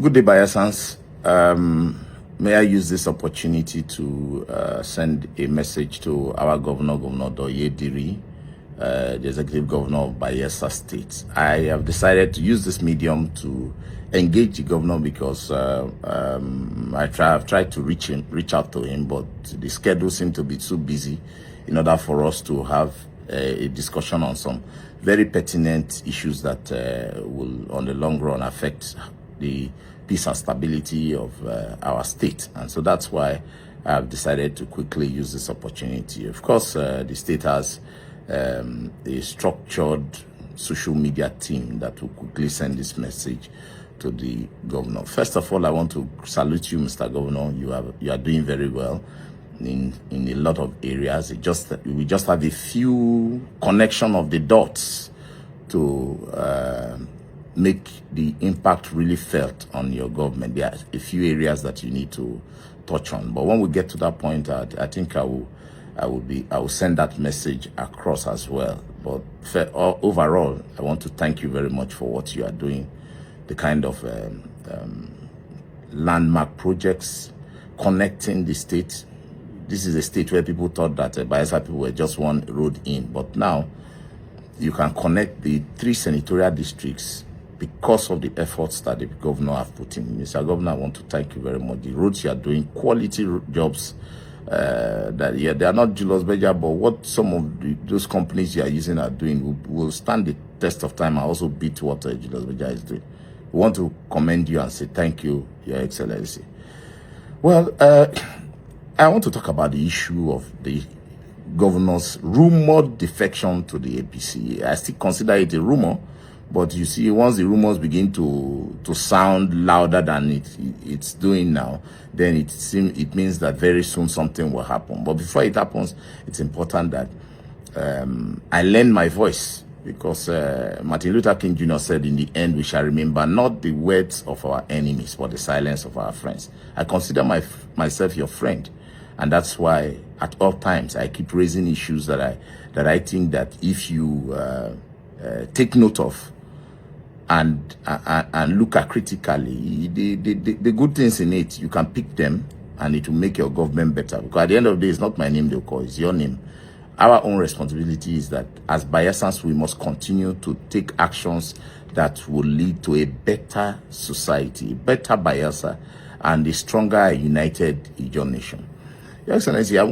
Good day, Bayelsans. May I use this opportunity to send a message to our Governor Douye, Diri, the Executive Governor of Bayelsa State. I have decided to use this medium to engage the governor because I've tried to reach out to him, but the schedule seemed to be too busy in order for us to have a discussion on some very pertinent issues that will, on the long run, affect the peace and stability of our state. And so that's why I've decided to quickly use this opportunity. Of course, the state has a structured social media team that will quickly send this message to the governor. First of all, I want to salute you, Mr. Governor. You are doing very well in a lot of areas. We just have a few connection of the dots to make the impact really felt on your government. There are a few areas that you need to touch on, but when we get to that point, I think I will send that message across as well. But overall, I want to thank you very much for what you are doing, the kind of landmark projects connecting the state. This is a state where people thought that Bayelsa people were just one road in, but now you can connect the 3 senatorial districts because of the efforts that the governor have put in. Mr. Governor, I want to thank you very much. The roads you are doing, quality jobs, they are not Julius Berger, but what some of those companies you are using are doing will stand the test of time and also beat what Julius Berger is doing. We want to commend you and say thank you, Your Excellency. Well, I want to talk about the issue of the governor's rumored defection to the APC. I still consider it a rumor, but you see, once the rumors begin to sound louder than it's doing now, then it means that very soon something will happen. But before it happens, it's important that I lend my voice, because Martin Luther King Jr. said, in the end, we shall remember not the words of our enemies, but the silence of our friends. I consider myself your friend. And that's why at all times I keep raising issues that I think that if you take note of and look at critically, the good things in it, you can pick them and it will make your government better. Because at the end of the day, it's not my name they'll call, it's your name. Our own responsibility is that as Bayelsans, we must continue to take actions that will lead to a better society, a better Bayelsa, and a stronger, united Ijaw nation. Your Excellency, I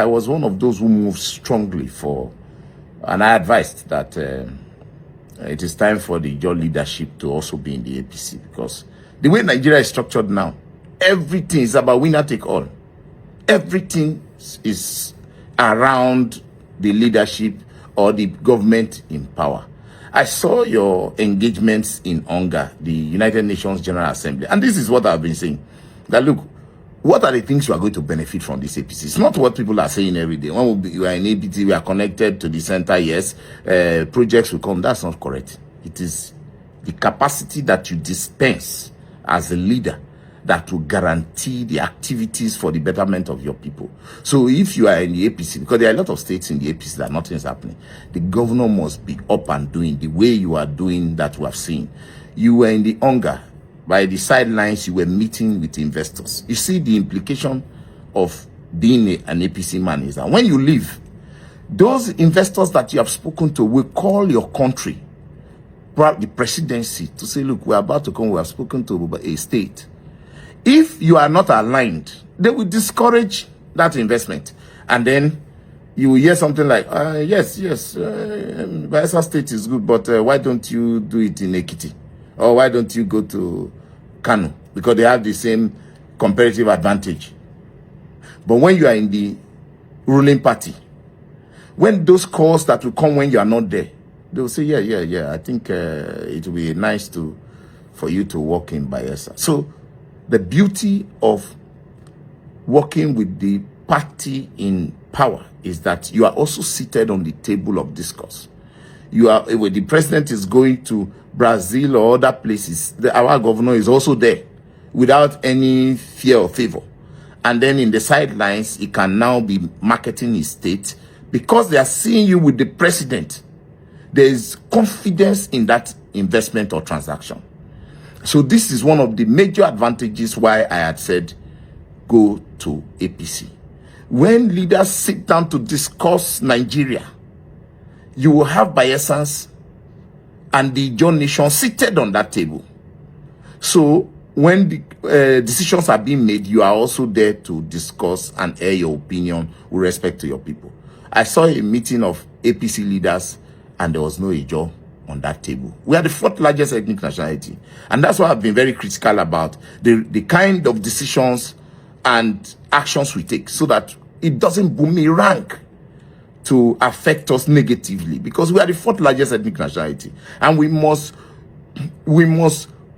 was one of those who moved strongly for, and I advised that it is time for the Ijaw leadership to also be in the APC, because the way Nigeria is structured now, everything is about winner take all. Everything is around the leadership or the government in power. I saw your engagements in UNGA, the United Nations General Assembly, and this is what I've been saying. That look, what are the things you are going to benefit from this APC? It's not what people are saying every day. When you are in APC, we are connected to the center, yes. Projects will come. That's not correct. It is the capacity that you dispense as a leader that will guarantee the activities for the betterment of your people. So if you are in the APC, because there are a lot of states in the APC that nothing is happening, the governor must be up and doing the way you are doing that we have seen. You were in the UNGA. By the sidelines, you were meeting with investors. You see, the implication of being an APC man is that when you leave, those investors that you have spoken to will call your country, the presidency, to say, look, we're about to come, we have spoken to a state. If you are not aligned, they will discourage that investment. And then you will hear something like, yes, Bayelsa State is good, but why don't you do it in Ekiti? Or why don't you go to Kano? Because they have the same comparative advantage. But when you are in the ruling party, when those calls that will come when you are not there, they will say, yeah, I think it will be nice for you to work in Bayelsa. So the beauty of working with the party in power is that you are also seated on the table of discourse. When the president is going to Brazil or other places, our governor is also there without any fear or favor. And then in the sidelines, he can now be marketing his state because they are seeing you with the president. There is confidence in that investment or transaction. So this is one of the major advantages why I had said go to APC. When leaders sit down to discuss Nigeria, you will have Bayelsans and the John Nation seated on that table. So when the decisions are being made, you are also there to discuss and air your opinion with respect to your people. I saw a meeting of APC leaders and there was no Ijaw on that table. We are the fourth largest ethnic nationality. And that's why I've been very critical about the kind of decisions and actions we take so that it doesn't boomerang to affect us negatively, because we are the fourth largest ethnic nationality. And we must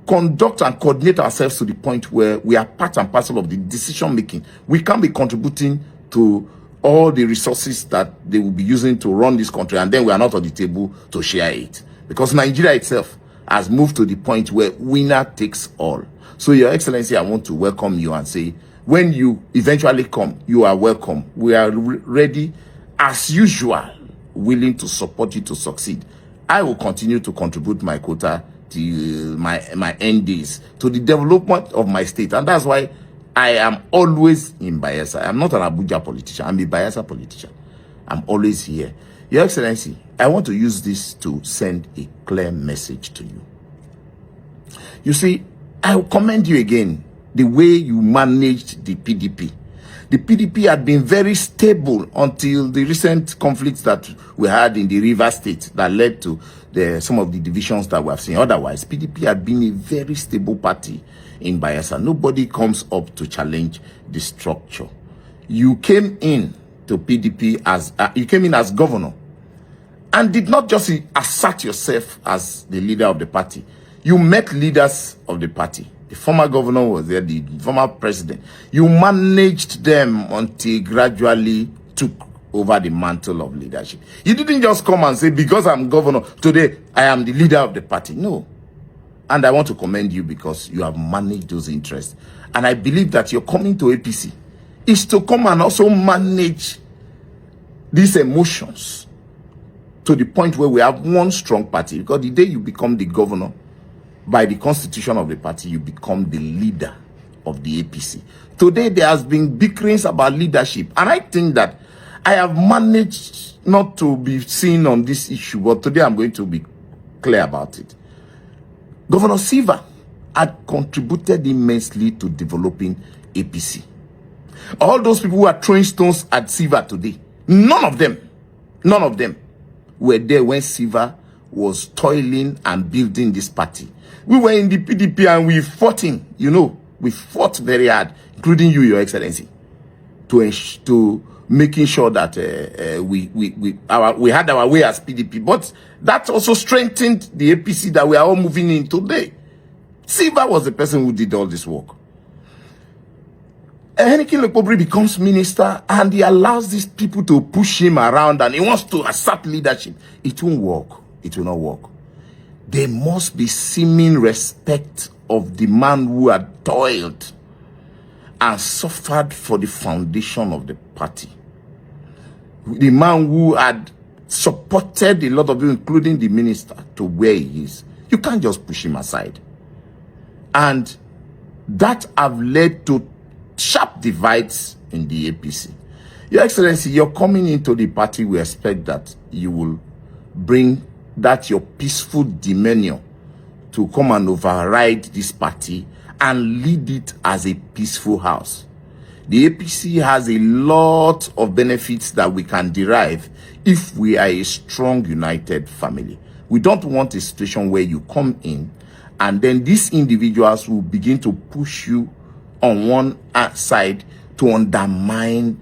conduct and coordinate ourselves to the point where we are part and parcel of the decision making. We can't be contributing to all the resources that they will be using to run this country, and then we are not on the table to share it. Because Nigeria itself has moved to the point where winner takes all. So, Your Excellency, I want to welcome you and say, when you eventually come, you are welcome. We are ready, as usual, willing to support you to succeed. I will continue to contribute my quota till my end days to the development of my state. And that's why I am always in Bayelsa. I'm not an Abuja politician. I'm a Bayelsa politician. I'm always here. Your Excellency, I want to use this to send a clear message to you. You see, I will commend you again the way you managed the PDP. The PDP had been very stable until the recent conflicts that we had in the River State that led to some of the divisions that we have seen. Otherwise, PDP had been a very stable party in Bayelsa. Nobody comes up to challenge the structure. You came in to PDP as governor, and did not just assert yourself as the leader of the party. You met leaders of the party. The former governor was there, the former president. You managed them until gradually took over the mantle of leadership. You didn't just come and say, because I'm governor, today I am the leader of the party. No. And I want to commend you because you have managed those interests. And I believe that you're coming to APC is to come and also manage these emotions to the point where we have one strong party. Because the day you become the governor, by the constitution of the party, you become the leader of the APC. Today, there has been bickerings about leadership. And I think that I have managed not to be seen on this issue, but today I'm going to be clear about it. Governor Silva had contributed immensely to developing APC. All those people who are throwing stones at Silva today, none of them were there when Silva was toiling and building this party. We were in the PDP and we fought him, we fought very hard, including you, Your Excellency, to making sure that we had our way as PDP. But that also strengthened the APC that we are all moving in today. Silva was the person who did all this work. Henikin Lekobri becomes minister and he allows these people to push him around and he wants to assert leadership. It won't work. It will not work. There must be seeming respect of the man who had toiled and suffered for the foundation of the party. The man who had supported a lot of you, including the minister, to where he is. You can't just push him aside. And that have led to sharp divides in the APC. Your Excellency, you're coming into the party. We expect that you will bring that your peaceful demeanor to come and override this party and lead it as a peaceful house. The APC has a lot of benefits that we can derive if we are a strong, united family. We don't want a situation where you come in and then these individuals will begin to push you on one side to undermine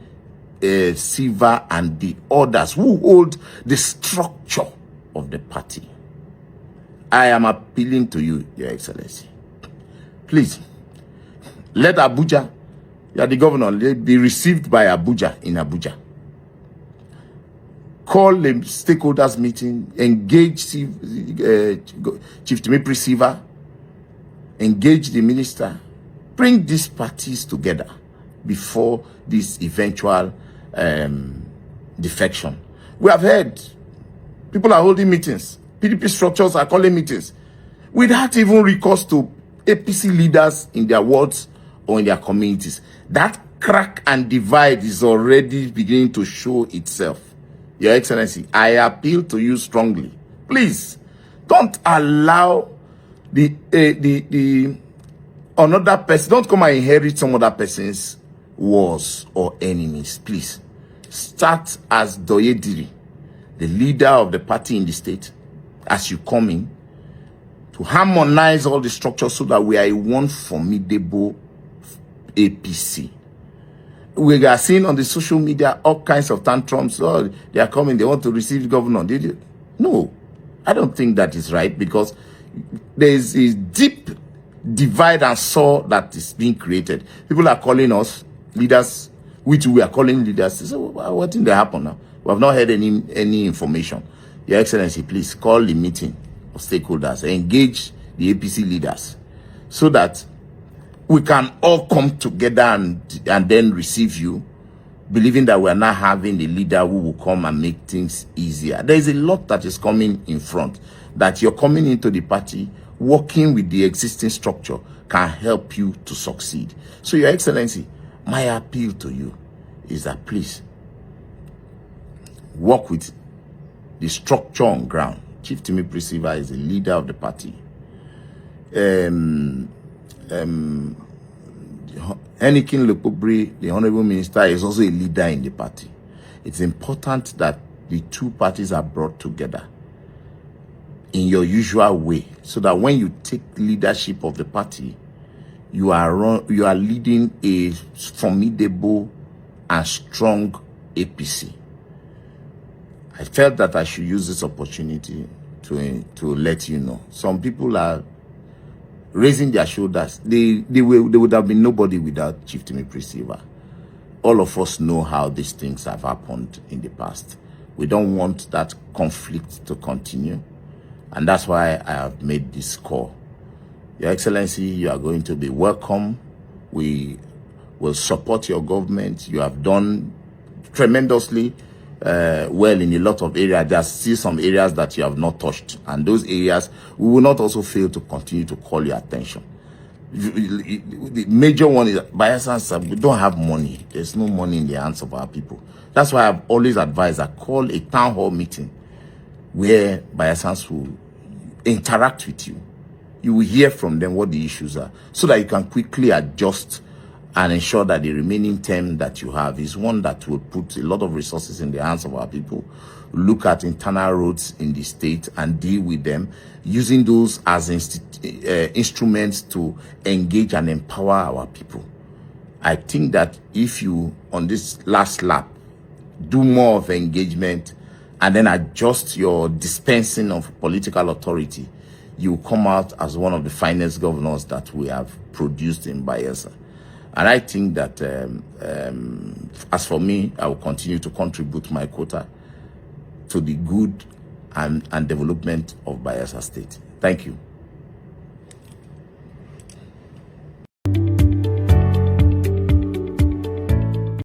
Silva and the others who hold the structure of the party. I am appealing to you, Your Excellency. Please, let Abuja, you are the governor, be received by Abuja in Abuja. Call a stakeholders meeting, engage Chief Timipri Silva, engage the minister, bring these parties together before this eventual defection. We have heard people are holding meetings. PDP structures are calling meetings without even recourse to APC leaders in their wards or in their communities. That crack and divide is already beginning to show itself. Your Excellency, I appeal to you strongly. Please, don't allow the another person, don't come and inherit some other person's wars or enemies. Please, start as Douye Diri, the leader of the party in the state, as you come in, to harmonize all the structures so that we are a one formidable APC. We are seeing on the social media all kinds of tantrums. Oh, they are coming, they want to receive the governor. Did you? No, I don't think that is right, because there is a deep divide and saw that is being created. People are calling us leaders, which we are calling leaders. So what thing that happen now? We have not heard any information. Your Excellency, please call the meeting of stakeholders, engage the APC leaders, so that we can all come together and then receive you, believing that we are not having a leader who will come and make things easier. There is a lot that is coming in front, that you're coming into the party, working with the existing structure can help you to succeed. So, Your Excellency, my appeal to you is that please work with the structure on ground. Chief Timi Prisiva is the leader of the party. Enikin Lepobri, the Honorable Minister, is also a leader in the party. It's important that the two parties are brought together in your usual way, so that when you take leadership of the party, you are leading a formidable and strong APC. I felt that I should use this opportunity to let you know. Some people are raising their shoulders. They would have been nobody without Chief Timi Prisiva. All of us know how these things have happened in the past. We don't want that conflict to continue, and that's why I have made this call. Your Excellency, you are going to be welcome. We will support your government. You have done tremendously well in a lot of areas. There are still some areas that you have not touched, and those areas we will not also fail to continue to call your attention. The major one is Bayelsa. We don't have money. There's no money in the hands of our people. That's why I've always advised that call a town hall meeting where Bayelsans will interact with you. You will hear from them what the issues are, so that you can quickly adjust and ensure that the remaining term that you have is one that will put a lot of resources in the hands of our people, look at internal roads in the state and deal with them, using those as instruments to engage and empower our people. I think that if you, on this last lap, do more of engagement and then adjust your dispensing of political authority, you will come out as one of the finest governors that we have produced in Bayelsa. And I think that, as for me, I will continue to contribute my quota to the good and development of Bayelsa State. Thank you.